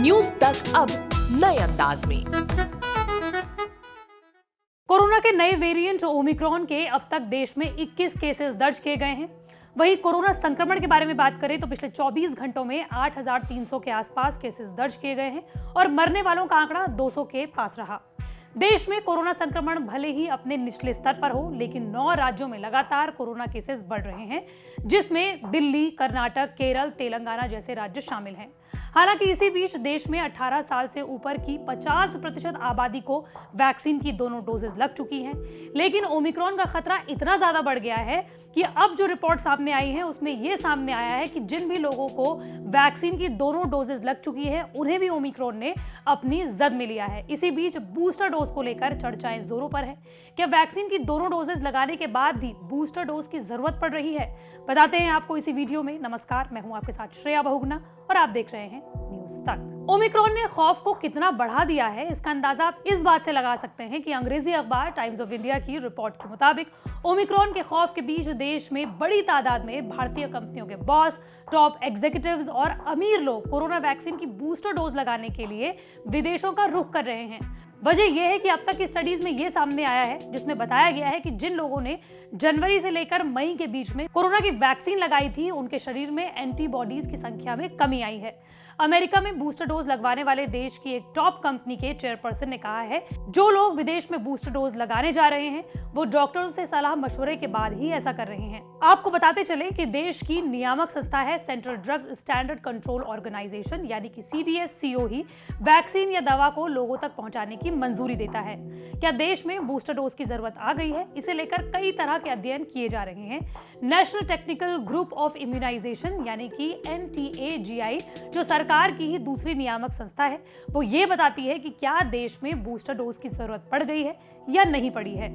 News तक अब नए अंदाज में। कोरोना के नए वेरिएंट ओमिक्रॉन के अब तक देश में 21 केसेस दर्ज किए गए हैं। वहीं कोरोना संक्रमण के बारे में बात करें तो पिछले 24 घंटों में 8,300 के आसपास केसेस दर्ज किए गए हैं और मरने वालों का आंकड़ा 200 के पास रहा। देश में कोरोना संक्रमण भले ही अपने निचले स्तर पर हो, लेकिन 9 राज्यों में लगातार कोरोना केसेस बढ़ रहे हैं, जिसमें दिल्ली, कर्नाटक, केरल, तेलंगाना जैसे राज्य शामिल हैं। हालांकि इसी बीच देश में 18 साल से ऊपर की 50% आबादी को वैक्सीन की दोनों डोजेज लग चुकी हैं, लेकिन ओमिक्रॉन का खतरा इतना ज्यादा बढ़ गया है कि अब जो रिपोर्ट सामने आई है उसमें यह सामने आया है कि जिन भी लोगों को वैक्सीन की दोनों डोजेज लग चुकी है उन्हें भी ओमिक्रॉन ने अपनी जद में लिया है। इसी बीच बूस्टर डोज को लेकर चर्चाएं जोरों पर है। क्या वैक्सीन की दोनों डोजेज लगाने के बाद भी बूस्टर डोज की जरूरत पड़ रही है? बताते हैं आपको इसी वीडियो में। नमस्कार, मैं हूं आपके साथ श्रेया बहुगुणा और आप देख रहे हैं न्यूज तक। ओमिक्रॉन ने खौफ को कितना बढ़ा दिया है, इसका अंदाजा आप इस बात से लगा सकते हैं कि अंग्रेजी अखबार टाइम्स ऑफ इंडिया की रिपोर्ट के मुताबिक ओमिक्रॉन के खौफ के बीच देश में बड़ी तादाद में भारतीय कंपनियों के बॉस, टॉप एग्जीक्यूटिव्स और अमीर लोग कोरोना वैक्सीन की बूस्टर डोज लगाने के लिए विदेशों का रुख कर रहे हैं। वजह यह है कि अब तक की स्टडीज में यह सामने आया है, जिसमें बताया गया है कि जिन लोगों ने जनवरी से लेकर मई के बीच में कोरोना की वैक्सीन लगाई थी, उनके शरीर में एंटीबॉडीज की संख्या में कमी आई है। अमेरिका में बूस्टर डोज लगवाने वाले देश की एक टॉप कंपनी के चेयरपर्सन ने कहा है, जो लोग विदेश में बूस्टर डोज लगाने जा रहे हैं वो डॉक्टरों से सलाह मशवरे के बाद ही ऐसा कर रहे हैं। आपको बताते चले कि देश की नियामक संस्था है central drugs standard control organisation यानी कि CDSCO ही वैक्सीन या दवा को लोगों तक पहुंचाने की मंजूरी देता है। क्या देश में बूस्टर डोज की जरूरत आ गई है? इसे लेकर कई तरह के अध्ययन किए जा रहे हैं। National technical group of immunisation यानी कि NTAGI, जो सरकार की ही दूसरी नियामक संस्था है, वो ये बताती है कि क्या देश में बूस्टर डोज की जरूरत पड़ गई है या नहीं पड़ी है।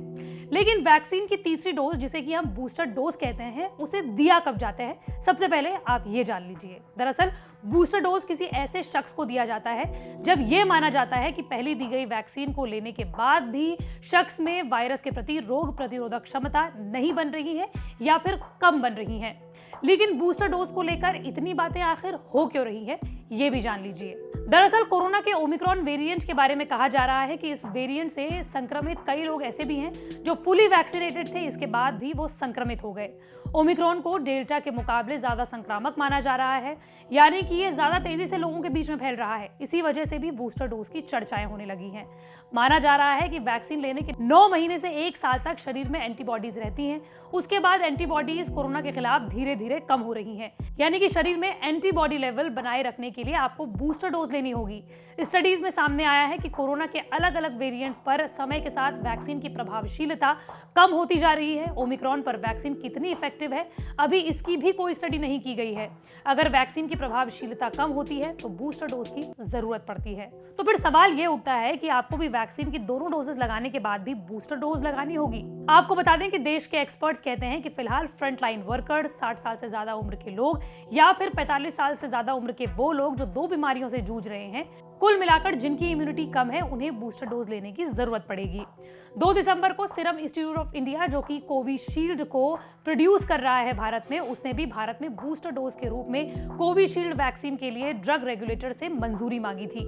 लेकिन वैक्सीन की तीसरी डोज, जिसे कि हम बूस्टर डोज कहते हैं, उसे दिया कब जाता है? सबसे पहले आप ये जान लीजिए। दरअसल बूस्टर डोज किसी ऐसे शख्स को दिया जाता है जब यह माना जाता है कि पहले दी गई वैक्सीन को लेने के बाद भी शख्स में वायरस के प्रति रोग प्रतिरोधक क्षमता नहीं बन रही है या फिर कम बन रही है। लेकिन बूस्टर डोज को लेकर इतनी बातें आखिर हो क्यों रही है, ये भी जान लीजिए। दरअसल कोरोना के ओमिक्रॉन वेरिएंट के बारे में कहा जा रहा है कि इस वेरिएंट से संक्रमित कई लोग ऐसे भी हैं जो फुली वैक्सीनेटेड थे, इसके बाद भी वो संक्रमित हो गए। ओमिक्रॉन को डेल्टा के मुकाबले ज्यादा संक्रामक माना जा रहा है, यानी कि ये ज्यादा तेजी से लोगों के बीच में फैल रहा है। इसी वजह से भी बूस्टर डोज की चर्चाएं होने लगी हैं। माना जा रहा है कि वैक्सीन लेने के 9 महीने से 1 साल तक शरीर में एंटीबॉडीज रहती हैं। उसके बाद एंटीबॉडीज कोरोना के खिलाफ धीरे धीरे कम हो रही हैं, यानी कि शरीर में एंटीबॉडी लेवल बनाए रखने के लिए आपको बूस्टर डोज लेनी होगी। स्टडीज में सामने आया है कि कोरोना के अलग अलग वेरिएंट्स पर समय के साथ वैक्सीन की प्रभावशीलता कम होती जा रही है। ओमिक्रॉन पर वैक्सीन कितनी इफेक्टिव है, अभी इसकी भी कोई स्टडी नहीं की गई है। अगर वैक्सीन की प्रभावशीलता कम होती है तो बूस्टर डोज की जरूरत पड़ती है। तो फिर सवाल ये उठता है कि आपको भी वैक्सीन की दोनों डोजेस लगाने के बाद भी बूस्टर डोज लगानी होगी। आपको बता दें कि देश के एक्सपर्ट्स कहते हैं कि फिलहाल फ्रंटलाइन वर्कर्स, 60 साल से ज्यादा उम्र के लोग या फिर 45 साल से ज्यादा उम्र के वो लोग जो 2 बीमारियों से जूझ रहे हैं, कुल मिलाकर जिनकी इम्यूनिटी कम है, उन्हें बूस्टर डोज लेने की जरूरत पड़ेगी। 2 दिसंबर को सीरम इंस्टीट्यूट ऑफ इंडिया, जो कि कोविशील्ड को प्रोड्यूस कर रहा है भारत में, उसने भी भारत में बूस्टर डोज के रूप में कोविशील्ड वैक्सीन के लिए ड्रग रेगुलेटर से मंजूरी मांगी थी।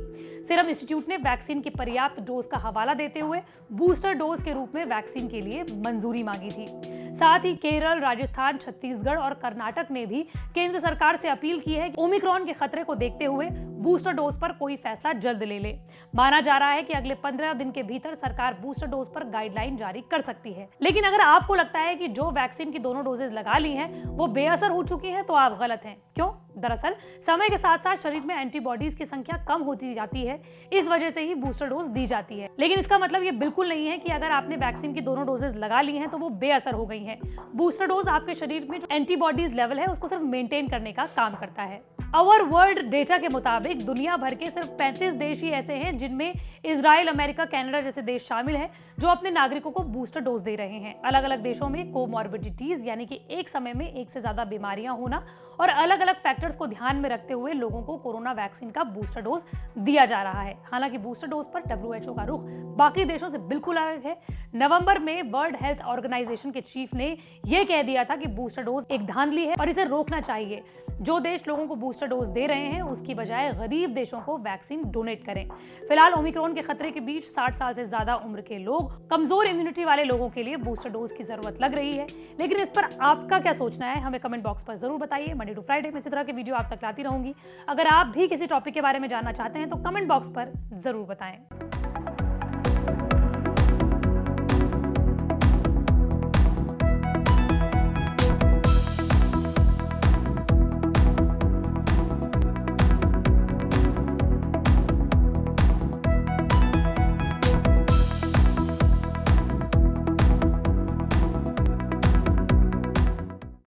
सीरम इंस्टीट्यूट ने वैक्सीन की पर्याप्त डोज का हवाला देते हुए बूस्टर डोज के रूप में वैक्सीन के लिए मंजूरी मांगी थी। साथ ही केरल, राजस्थान, छत्तीसगढ़ और कर्नाटक ने भी केंद्र सरकार से अपील की है कि ओमिक्रॉन के खतरे को देखते हुए बूस्टर डोज पर कोई फैसला जल्द ले ले। माना जा रहा है कि अगले 15 दिन के भीतर सरकार बूस्टर डोज पर गाइडलाइन जारी कर सकती है। लेकिन अगर आपको लगता है कि जो वैक्सीन की दोनों डोजेज लगा ली हैं वो बेअसर हो चुकी हैं, तो आप गलत हैं। क्यों? दरअसल समय के साथ साथ शरीर में एंटीबॉडीज की संख्या कम होती जाती है, इस वजह से ही बूस्टर डोज दी जाती है। लेकिन इसका मतलब ये बिल्कुल नहीं है कि अगर आपने वैक्सीन की दोनों डोजेज लगा ली हैं तो वो बेअसर हो गई हैं। बूस्टर डोज आपके शरीर में जो एंटीबॉडीज लेवल है उसको सिर्फ मेंटेन करने का काम करता है। अवर वर्ल्ड डेटा के मुताबिक दुनिया भर के सिर्फ 35 देश ही ऐसे हैं जिनमें इजराइल, अमेरिका, कनाडा जैसे देश शामिल हैं जो अपने नागरिकों को बूस्टर डोज दे रहे हैं। अलग अलग देशों में कोमॉर्बिडिटीज यानी कि एक समय में एक से ज्यादा बीमारियां होना और अलग अलग फैक्टर्स को ध्यान में रखते हुए लोगों को कोरोना वैक्सीन का बूस्टर डोज दिया जा रहा है। हालांकि बूस्टर डोज पर WHO का रुख बाकी देशों से बिल्कुल अलग है। नवंबर में वर्ल्ड हेल्थ ऑर्गेनाइजेशन के चीफ ने यह कह दिया था कि बूस्टर डोज एक धांधली है और इसे रोकना चाहिए। जो देश लोगों को बूस्टर बूस्टर डोज दे रहे हैं उसकी बजाय गरीब देशों को वैक्सीन डोनेट करें। फिलहाल ओमिक्रॉन के खतरे के बीच 60 साल से ज्यादा उम्र के लोग, कमजोर इम्यूनिटी वाले लोगों के लिए बूस्टर डोज की जरूरत लग रही है। लेकिन इस पर आपका क्या सोचना है, हमें कमेंट बॉक्स पर जरूर बताइए। मंडे टू फ्राइडे में इसी तरह के वीडियो आप तक लाती रहूंगी। अगर आप भी किसी टॉपिक के बारे में जानना चाहते हैं तो कमेंट बॉक्स पर जरूर बताएं।